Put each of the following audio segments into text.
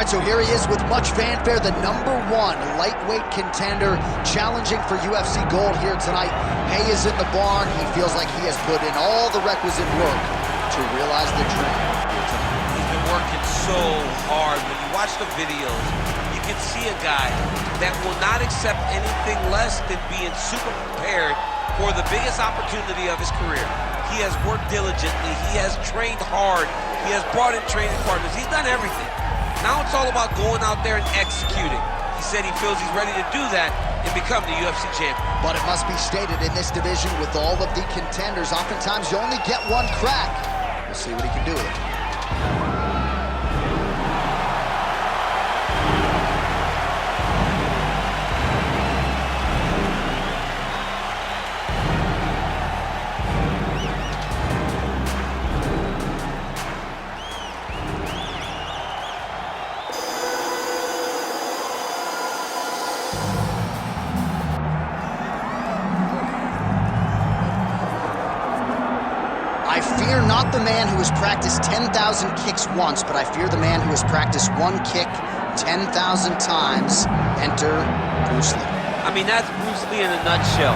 right, so here he is with much fanfare, the #1 lightweight contender, challenging for UFC gold here tonight. Hay is in the barn. He feels like he has put in all the requisite work to realize the dream here tonight. He's been working so hard. When you watch the videos, you can see a guy that will not accept anything less than being super prepared for the biggest opportunity of his career. He has worked diligently. He has trained hard. He has brought in training partners. He's done everything. Now it's all about going out there and executing. He said he feels he's ready to do that and become the UFC champion. But it must be stated, in this division with all of the contenders, oftentimes you only get one crack. We'll see what he can do with it. I fear not the man who has practiced 10,000 kicks once, but I fear the man who has practiced one kick 10,000 times. Enter Bruce Lee. I mean, that's Bruce Lee in a nutshell.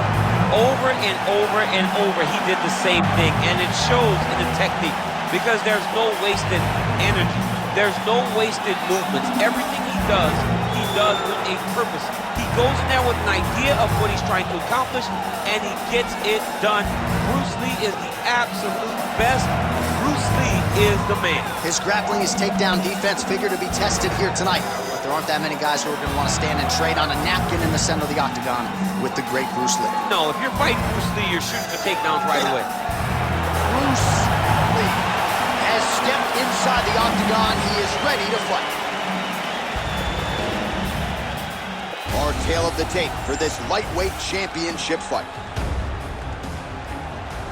Over and over and over, he did the same thing, and it shows in the technique because there's no wasted energy. There's no wasted movements. Everything he does with a purpose. He goes in there with an idea of what he's trying to accomplish, and he gets it done. Bruce Lee is the absolute best. Bruce Lee is the man. His grappling, his takedown defense figure to be tested here tonight. But there aren't that many guys who are going to want to stand and trade on a napkin in the center of the octagon with the great Bruce Lee. No, if you're fighting Bruce Lee, you're shooting for takedowns right away. Bruce Lee has stepped inside the octagon. He is ready to fight. Our tale of the tape for this lightweight championship fight.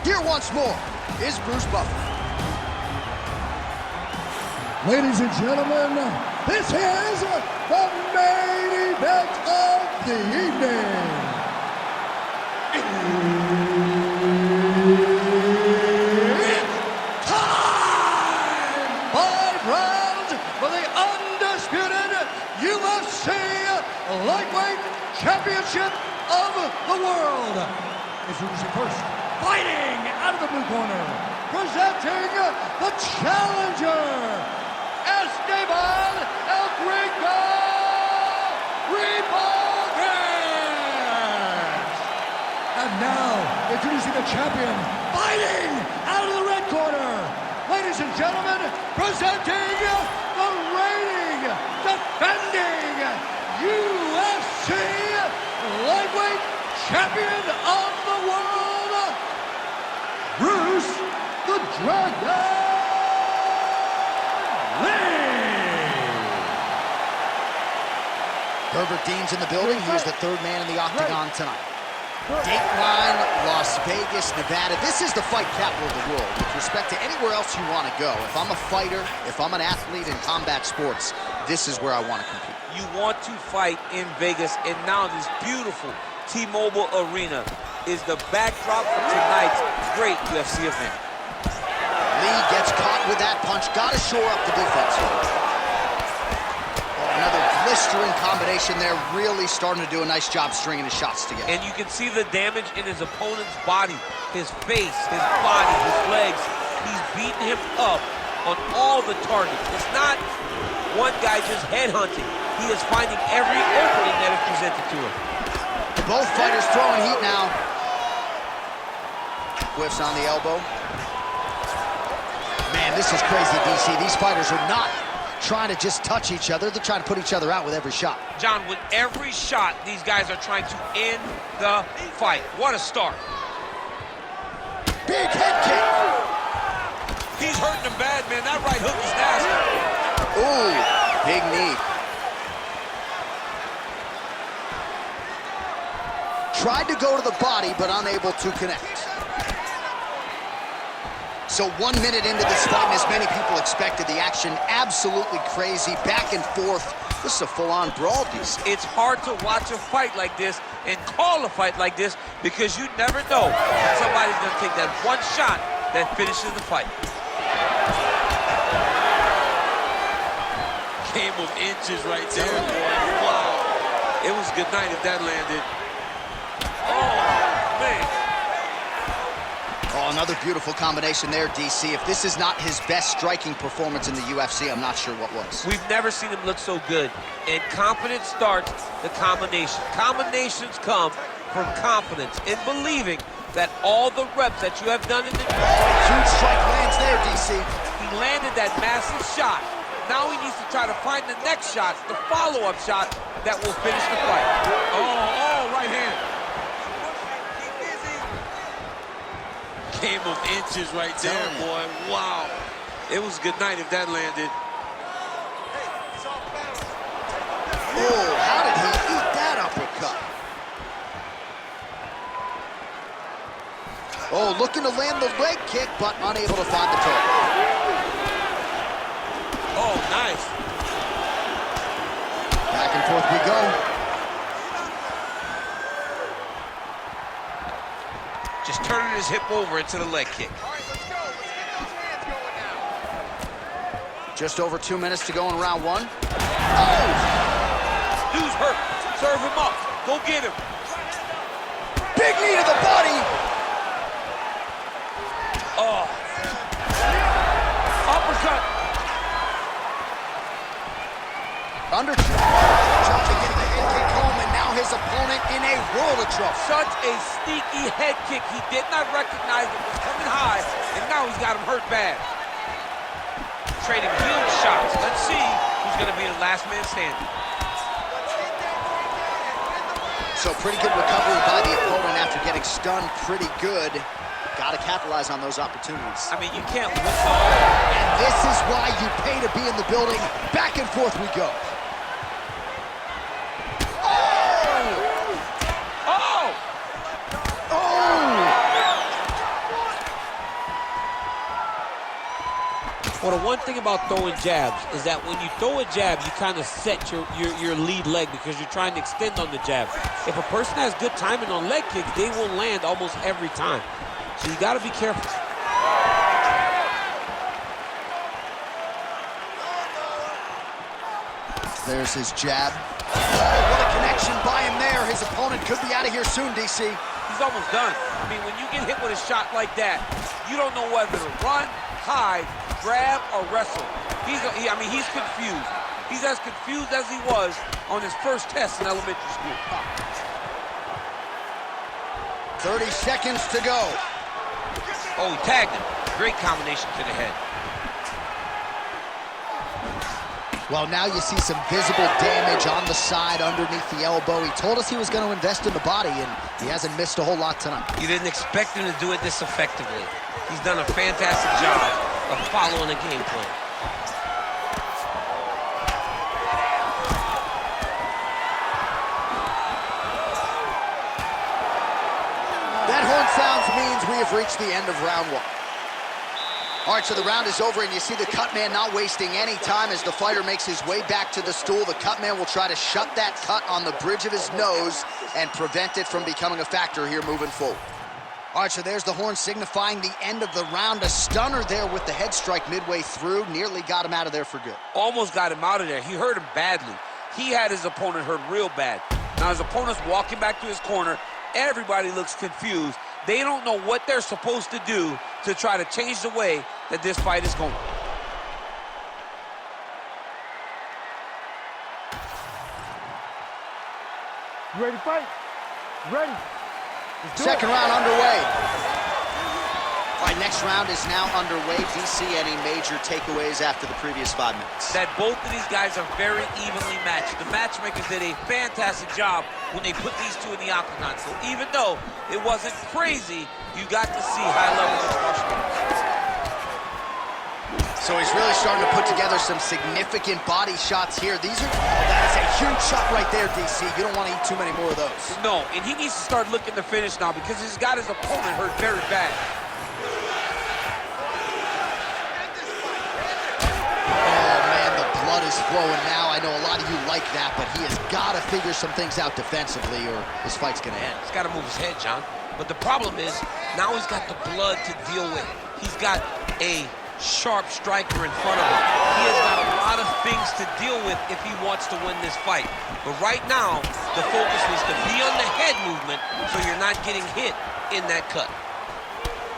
Here once more is Bruce Buffer. Ladies and gentlemen, this is the main event of the evening. It's time! 5 rounds for the undisputed UFC Lightweight Championship of the World. Introducing first, fighting out of the blue corner, presenting the challenger, Esteban Ribovics. And now, introducing the champion, fighting out of the red corner, ladies and gentlemen, presenting the reigning, defending UFC Lightweight Champion of the World, Bruce the Dragon Lee. Herbert Dean's in the building. He is the 3rd man in the octagon tonight. Dateline, Las Vegas, Nevada. This is the fight capital of the world with respect to anywhere else you want to go. If I'm a fighter, if I'm an athlete in combat sports, this is where I want to compete. You want to fight in Vegas, and now this beautiful T-Mobile Arena is the backdrop for tonight's great UFC event. Lee gets caught with that punch. Got to shore up the defense here. Another blistering combination there, really starting to do a nice job stringing his shots together. And you can see the damage in his opponent's body, his face, his body, his legs. He's beating him up on all the targets. It's not one guy just headhunting. He is finding every opening that is presented to him. Both fighters throwing heat now. Whiffs on the elbow. Man, this is crazy, DC. These fighters are not trying to just touch each other. They're trying to put each other out with every shot. John, with every shot, these guys are trying to end the fight. What a start. Big head kick. He's hurting him bad, man. That right hook is nasty. Ooh, big knee. Tried to go to the body, but unable to connect. So 1 minute into this fight, and as many people expected, the action absolutely crazy, back and forth. This is a full-on brawl, DC. It's hard to watch a fight like this and call a fight like this because you never know when somebody's going to take that one shot that finishes the fight. Game of inches right there, boy. Wow. It was good night if that landed. Oh, man. Oh, another beautiful combination there, DC. If this is not his best striking performance in the UFC, I'm not sure what was. We've never seen him look so good. And confidence starts the combination. Combinations come from confidence in believing that all the reps that you have done in the gym. Huge strike lands there, DC. He landed that massive shot. Now he needs to try to find the next shot, the follow-up shot that will finish the fight. Oh, right hand. Game of inches right there, boy. Wow. It was good night if that landed. Oh, how did he eat that uppercut? Oh, looking to land the leg kick, but unable to find the target. Oh, nice. Back and forth we go. Just turning his hip over into the leg kick. Just over 2 minutes to go in round one. Oh! Dude's hurt. Serve him up. Go get him. Big knee to the body. Oh. Uppercut. Under jumping into the head kick home, and now his opponent in a world of trouble. Such a sneaky head kick. He did not recognize it was coming high, and now he's got him hurt bad. Trading huge shots. Let's see who's going to be the last man standing. So pretty good recovery by the opponent after getting stunned pretty good. Got to capitalize on those opportunities. I mean, you can't win the all. And this is why you pay to be in the building. Back and forth we go. Well, the one thing about throwing jabs is that when you throw a jab, you kind of set your lead leg because you're trying to extend on the jab. If a person has good timing on leg kicks, they will land almost every time. So you got to be careful. There's his jab. Oh, what a connection by him there. His opponent could be out of here soon, DC. He's almost done. I mean, when you get hit with a shot like that, you don't know whether to run, hide, grab, or wrestle. He's confused. He's as confused as he was on his first test in elementary school. 30 seconds to go. Oh, he tagged him. Great combination to the head. Well, now you see some visible damage on the side underneath the elbow. He told us he was going to invest in the body, and he hasn't missed a whole lot tonight. You didn't expect him to do it this effectively. He's done a fantastic job of following the game plan. That horn sounds means we have reached the end of round one. All right, so the round is over, and you see the cut man not wasting any time as the fighter makes his way back to the stool. The cut man will try to shut that cut on the bridge of his nose and prevent it from becoming a factor here moving forward. All right, so there's the horn signifying the end of the round. A stunner there with the head strike midway through. Nearly got him out of there for good. Almost got him out of there. He hurt him badly. He had his opponent hurt real bad. Now his opponent's walking back to his corner. Everybody looks confused. They don't know what they're supposed to do to try to change the way that this fight is going. You ready to fight? Ready. Second round underway. All right, next round is now underway. DC, any major takeaways after the previous 5 minutes? That both of these guys are very evenly matched. The matchmakers did a fantastic job when they put these two in the octagon. So even though it wasn't crazy, you got to see high levels of martial arts. So he's really starting to put together some significant body shots here. These are, that is a huge shot right there, DC. You don't want to eat too many more of those. No, and he needs to start looking to finish now because he's got his opponent hurt very bad. Blood is flowing now. I know a lot of you like that, but he has got to figure some things out defensively or this fight's going to end. He's got to move his head, John. But the problem is, now he's got the blood to deal with. He's got a sharp striker in front of him. He has got a lot lot of things to deal with if he wants to win this fight. But right now, the focus needs to be on the head movement so you're not getting hit in that cut.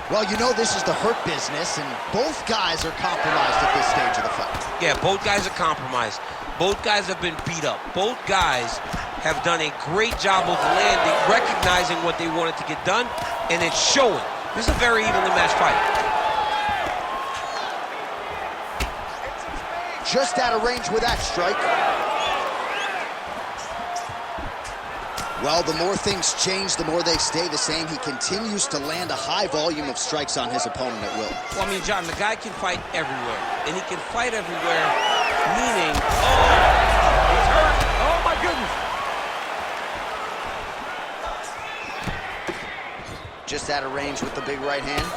Well, you know this is the hurt business, and both guys are compromised at this stage of the fight. Yeah, both guys are compromised. Both guys have been beat up. Both guys have done a great job of landing, recognizing what they wanted to get done, and it's showing. This is a very evenly matched fight. Just out of range with that strike. Well, the more things change, the more they stay the same. He continues to land a high volume of strikes on his opponent at will. Well, I mean, John, the guy can fight everywhere. And he can fight everywhere, meaning, he's hurt. Oh, my goodness. Just out of range with the big right hand.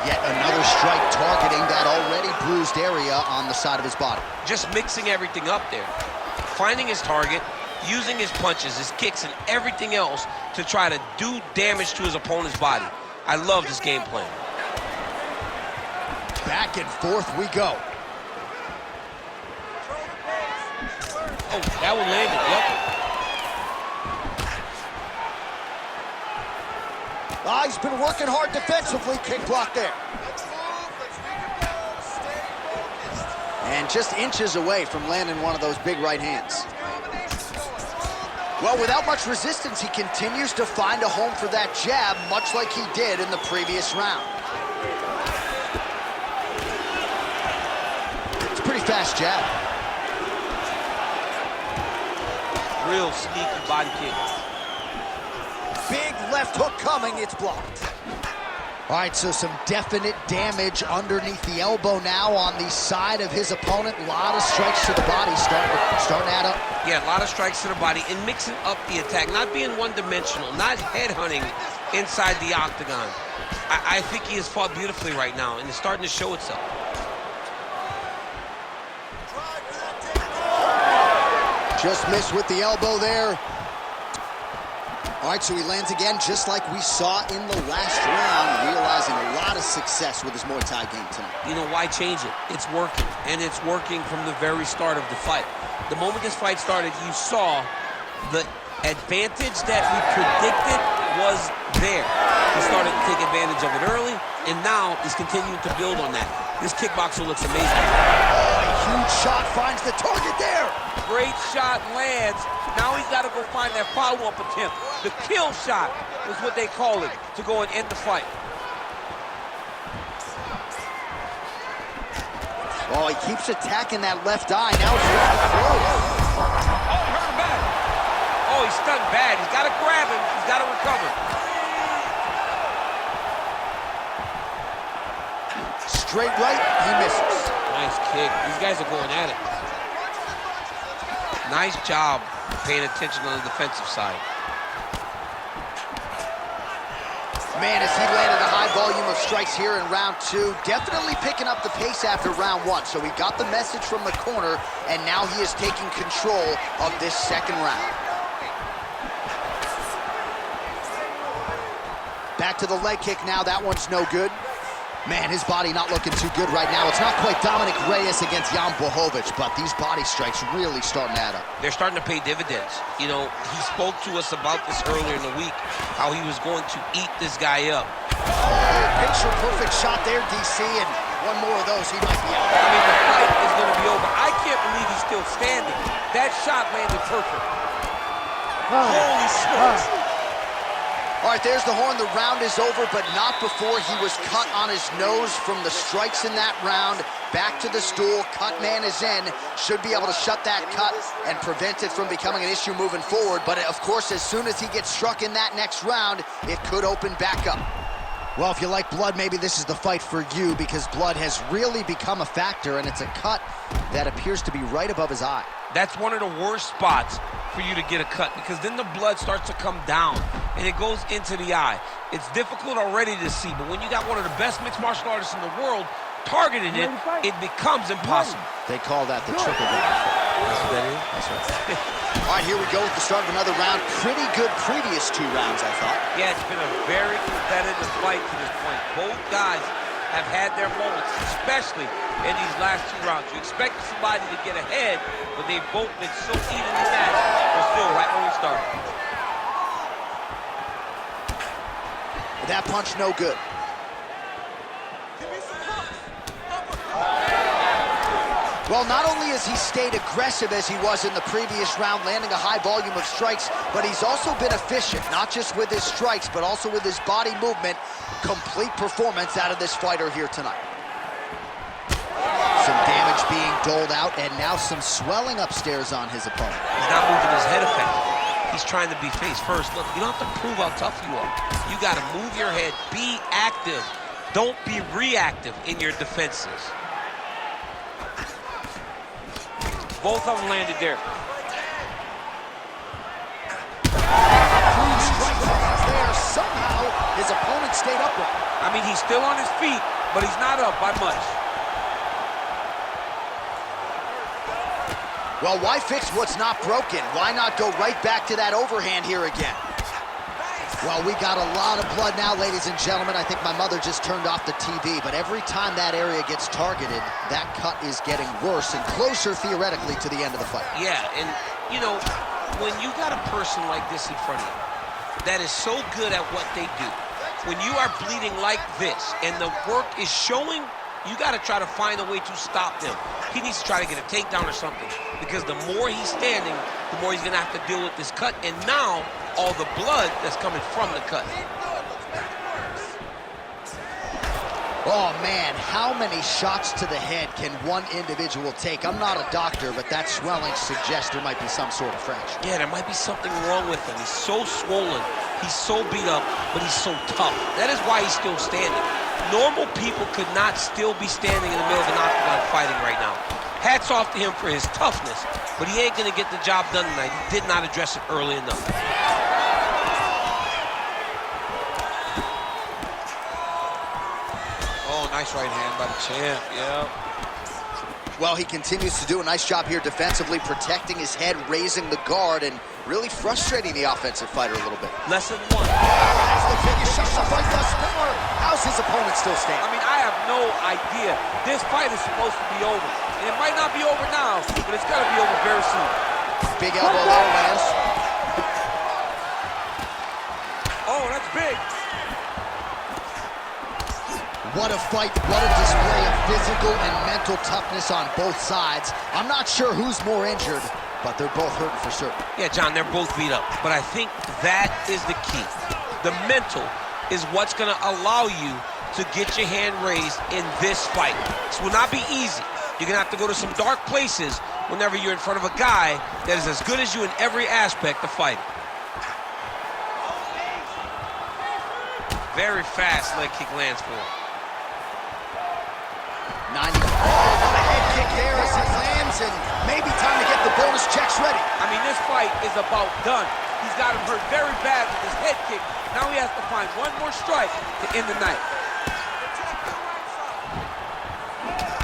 Yet another strike targeting that already bruised area on the side of his body. Just mixing everything up there. Finding his target, using his punches, his kicks, and everything else to try to do damage to his opponent's body. I love this game plan. Back and forth we go. Oh, that one landed, yep. Ah, he's been working hard defensively. Kick block there. And just inches away from landing one of those big right hands. Well, without much resistance, he continues to find a home for that jab, much like he did in the previous round. It's a pretty fast jab. Real sneaky body kick. Big left hook coming, it's blocked. All right, so some definite damage underneath the elbow now on the side of his opponent. A lot of strikes to the body starting to add up. Yeah, a lot of strikes to the body and mixing up the attack, not being one-dimensional, not headhunting inside the octagon. I think he has fought beautifully right now, and it's starting to show itself. Just missed with the elbow there. All right, so he lands again, just like we saw in the last round, realizing a lot of success with his Muay Thai game tonight. You know, why change it? It's working, and it's working from the very start of the fight. The moment this fight started, you saw the advantage that we predicted was there. He started to take advantage of it early, and now he's continuing to build on that. This kickboxer looks amazing. Oh, a huge shot finds the target there. Great shot lands. Now he's got to go find that follow-up attempt. The kill shot is what they call it, to go and end the fight. Oh, he keeps attacking that left eye. Now it's looking close. Oh, hurt him back. Oh, he's stunned bad. He's got to grab him. He's got to recover. Straight right, he misses. Nice kick. These guys are going at it. Nice job paying attention on the defensive side. Man, as he landed a high volume of strikes here in round two, definitely picking up the pace after round one. So he got the message from the corner, and now he is taking control of this second round. Back to the leg kick now. That one's no good. Man, his body not looking too good right now. It's not quite Dominic Reyes against Jan Blachowicz, but these body strikes really starting to add up. They're starting to pay dividends. You know, he spoke to us about this earlier in the week, how he was going to eat this guy up. Oh, picture-perfect shot there, DC, and one more of those, he might be out. I mean, the fight is going to be over. I can't believe he's still standing. That shot landed perfect. Holy smokes. All right, there's the horn. The round is over, but not before he was cut on his nose from the strikes in that round. Back to the stool. Cut man is in. Should be able to shut that cut and prevent it from becoming an issue moving forward. But, of course, as soon as he gets struck in that next round, it could open back up. Well, if you like blood, maybe this is the fight for you, because blood has really become a factor, and it's a cut that appears to be right above his eye. That's one of the worst spots for you to get a cut, because then the blood starts to come down and it goes into the eye. It's difficult already to see, but when you got one of the best mixed martial artists in the world targeting it, it becomes impossible. They call that the triple down. That's what that is? That's right. All right, here we go with the start of another round. Pretty good previous two rounds, I thought. Yeah, it's been a very competitive fight to this point. Both guys have had their moments, especially in these last 2 rounds. You expect somebody to get ahead, but they've both been so evenly matched. We're still right where we started. That punch no good. Well, not only has he stayed aggressive as he was in the previous round, landing a high volume of strikes, but he's also been efficient, not just with his strikes, but also with his body movement. Complete performance out of this fighter here tonight. Some damage being doled out, and now some swelling upstairs on his opponent. He's not moving his head effectively. He's trying to be face first. Look, you don't have to prove how tough you are. You got to move your head, be active. Don't be reactive in your defenses. Both of them landed there. There. Somehow, his opponent stayed upright. I mean, he's still on his feet, but he's not up by much. Well, why fix what's not broken? Why not go right back to that overhand here again? Well, we got a lot of blood now, ladies and gentlemen. I think my mother just turned off the TV, but every time that area gets targeted, that cut is getting worse and closer, theoretically, to the end of the fight. Yeah, and, you know, when you got a person like this in front of you that is so good at what they do, when you are bleeding like this and the work is showing, you got to try to find a way to stop him. He needs to try to get a takedown or something, because the more he's standing, the more he's going to have to deal with this cut, and now all the blood that's coming from the cut. Oh, man, how many shots to the head can one individual take? I'm not a doctor, but that swelling suggests there might be some sort of fracture. Yeah, there might be something wrong with him. He's so swollen, he's so beat up, but he's so tough. That is why he's still standing. Normal people could not still be standing in the middle of an octagon fighting right now. Hats off to him for his toughness, but he ain't gonna get the job done tonight. He did not address it early enough. Oh, nice right hand by the champ, yeah. Well, he continues to do a nice job here defensively, protecting his head, raising the guard, and really frustrating the offensive fighter a little bit. Lesson 1. That's the biggest shot of the fight thus far. How's his opponent still standing? I mean, I have no idea. This fight is supposed to be over. And it might not be over now, but it's gotta be over very soon. Big elbow there, Lance. Oh, that's big. What a fight, what a display of physical and mental toughness on both sides. I'm not sure who's more injured, but they're both hurting for certain. Yeah, John, they're both beat up, but I think that is the key. The mental is what's gonna allow you to get your hand raised in this fight. This will not be easy. You're gonna have to go to some dark places whenever you're in front of a guy that is as good as you in every aspect of fighting. Very fast leg kick lands for him. 90. Oh, what a head kick there as he lands, and maybe time to get the bonus checks ready. I mean, this fight is about done. He's got him hurt very bad with his head kick. Now he has to find one more strike to end the night.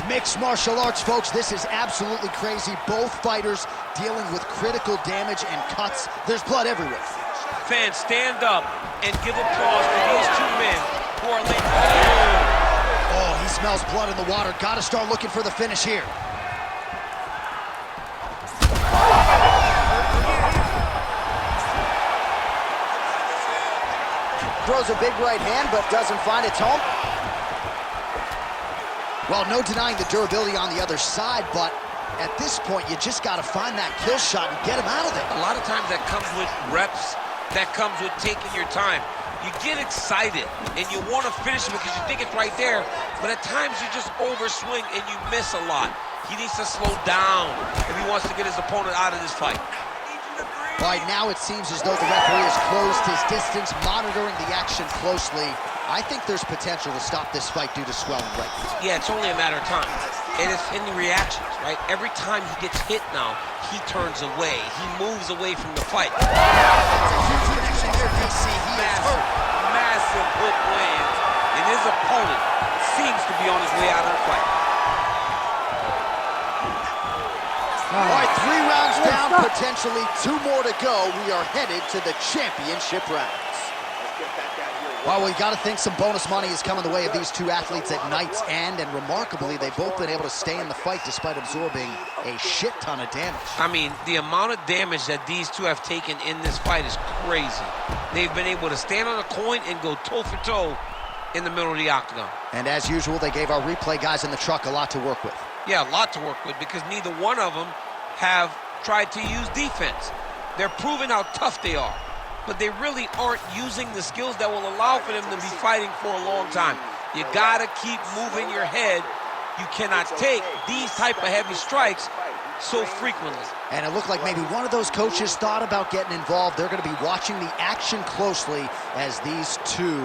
Mixed martial arts, folks. This is absolutely crazy. Both fighters dealing with critical damage and cuts. There's blood everywhere. Fans, stand up and give applause to these two men who are laying. Oh, he smells blood in the water. Gotta start looking for the finish here. Throws a big right hand, but doesn't find its home. Well, no denying the durability on the other side, but at this point, you just gotta find that kill shot and get him out of there. A lot of times that comes with reps, that comes with taking your time. You get excited, and you want to finish it because you think it's right there, but at times you just overswing and you miss a lot. He needs to slow down if he wants to get his opponent out of this fight. Right now, it seems as though the referee has closed his distance, monitoring the action closely. I think there's potential to stop this fight due to swelling right now. Yeah, it's only a matter of time. And it's in the reactions, right? Every time he gets hit now, he turns away. He moves away from the fight. Massive hook lands, and his opponent seems to be on his way out of the fight. All right, 3 rounds down, potentially 2 more to go. We are headed to the championship rounds. Well, we got to think some bonus money is coming the way of these two athletes at night's end, and remarkably, they've both been able to stay in the fight despite absorbing a shit ton of damage. I mean, the amount of damage that these two have taken in this fight is crazy. They've been able to stand on a coin and go toe-for-toe in the middle of the octagon. And as usual, they gave our replay guys in the truck a lot to work with. Yeah, a lot to work with, because neither one of them have tried to use defense. They're proving how tough they are, but they really aren't using the skills that will allow for them to be fighting for a long time. You gotta keep moving your head. You cannot take these type of heavy strikes so frequently. And it looked like maybe one of those coaches thought about getting involved. They're gonna be watching the action closely as these two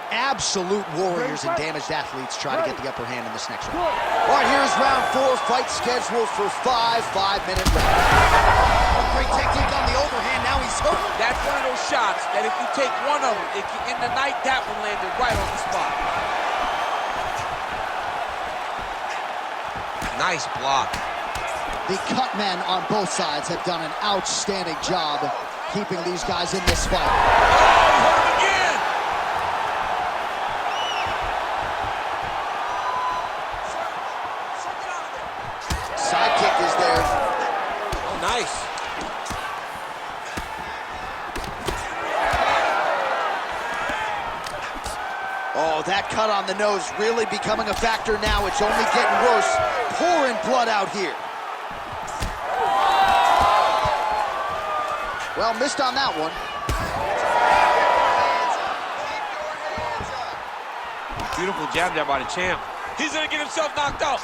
absolute warriors and damaged athletes try to get the upper hand in this next round. All right, here's round 4, fight scheduled for 5-minute rounds. Great technique on the overhand, now he's hooked. That's one of those shots that if you take one of them, in the night, that one landed right on the spot. Nice block. The cut men on both sides have done an outstanding job keeping these guys in this fight. Oh, he hurt him again! Side kick is there. Oh, nice. Oh, that cut on the nose really becoming a factor now. It's only getting worse. Pouring blood out here. Well, missed on that one. Beautiful jab there by the champ. He's gonna get himself knocked out.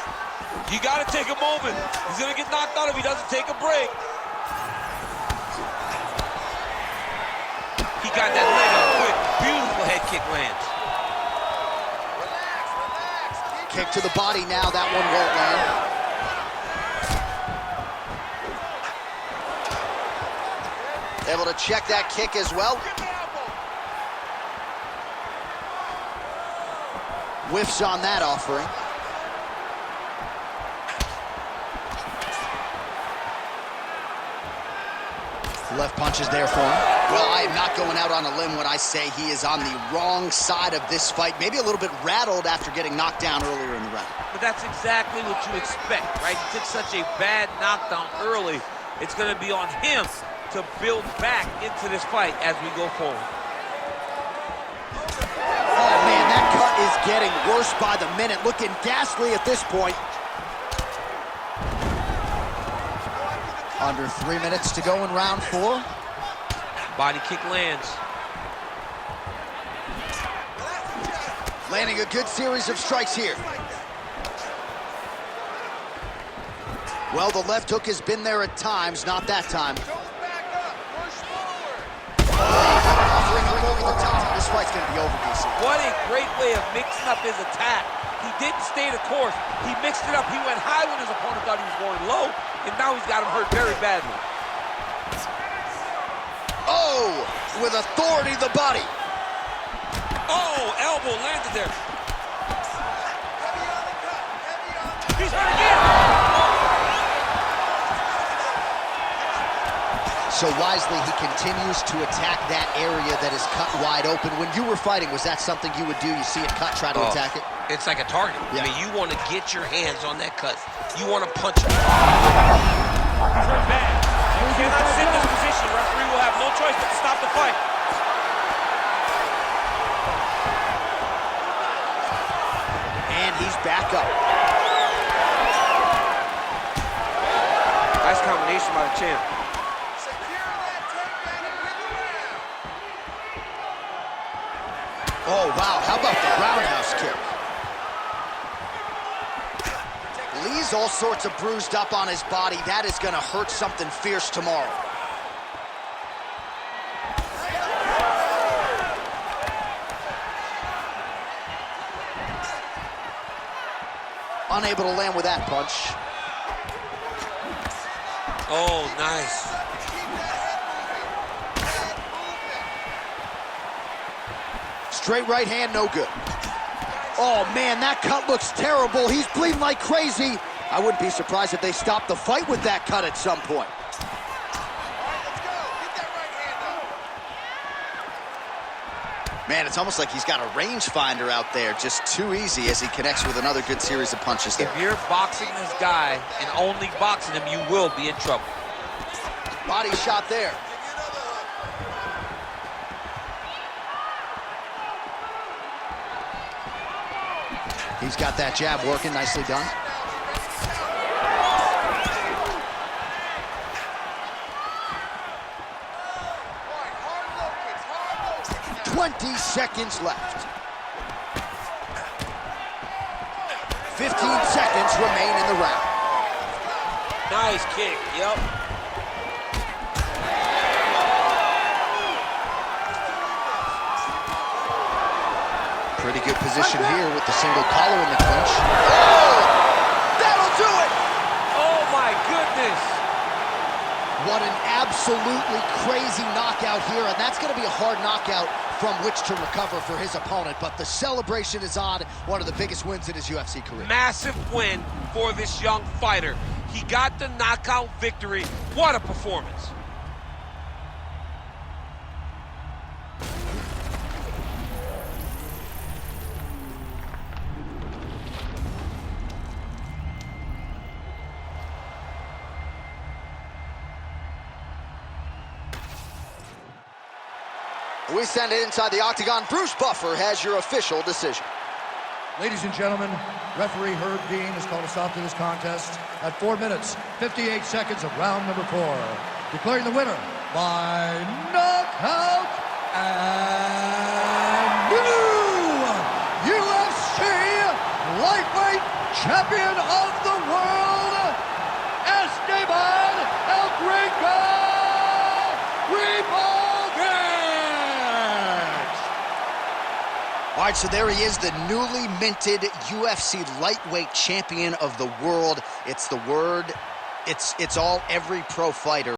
You gotta take a moment. He's gonna get knocked out if he doesn't take a break. He got that leg up quick. Beautiful head kick lands. Kick to the body now, that one won't land. Able to check that kick as well. Whiffs on that offering. Left punch is there for him. Well, I am not going out on a limb when I say he is on the wrong side of this fight. Maybe a little bit rattled after getting knocked down earlier in the round. But that's exactly what you expect, right? He took such a bad knockdown early. It's going to be on him to build back into this fight as we go forward. Oh, man, that cut is getting worse by the minute. Looking ghastly at this point. Under 3 minutes to go in round 4. Body kick lands. Landing a good series of strikes here. Well, the left hook has been there at times, not that time. Offering up over the top. This fight's gonna be over, DC. What a great way of mixing up his attack. He didn't stay the course. He mixed it up. He went high when his opponent thought he was going low, and now he's got him hurt very badly. Oh, with authority to the body. Oh, elbow landed there. He's hurt again. So wisely, he continues to attack that area that is cut wide open. When you were fighting, was that something you would do? You see it cut, try to attack it? It's like a target. Yeah. I mean, you want to get your hands on that cut. You want to punch him. Turn back. You cannot sit in this position. Referee will have no choice but to stop the fight. And he's back up. Nice combination by the champ. Oh, wow, how about the roundhouse kick? Lee's all sorts of bruised up on his body. That is gonna hurt something fierce tomorrow. Unable to land with that punch. Oh, nice. Straight right hand, no good. Oh, man, that cut looks terrible. He's bleeding like crazy. I wouldn't be surprised if they stopped the fight with that cut at some point. Man, it's almost like he's got a rangefinder out there. Just too easy as he connects with another good series of punches there. If you're boxing this guy and only boxing him, you will be in trouble. Body shot there. He's got that jab working, nicely done. 20 seconds left. 15 seconds remain in the round. Nice kick, yep. Pretty good position here with the single collar in the clinch. Oh! That'll do it! Oh my goodness! What an absolutely crazy knockout here, and that's going to be a hard knockout from which to recover for his opponent, but the celebration is on. One of the biggest wins in his UFC career. Massive win for this young fighter. He got the knockout victory. What a performance. We send it inside the octagon. Bruce Buffer has your official decision. Ladies and gentlemen, referee Herb Dean has called a stop to this contest at 4 minutes, 58 seconds of round number 4. Declaring the winner by knockout and new UFC lightweight champion of the world, Esteban Ribovics. All right, so there he is, the newly minted UFC lightweight champion of the world. It's the word, it's all every pro fighter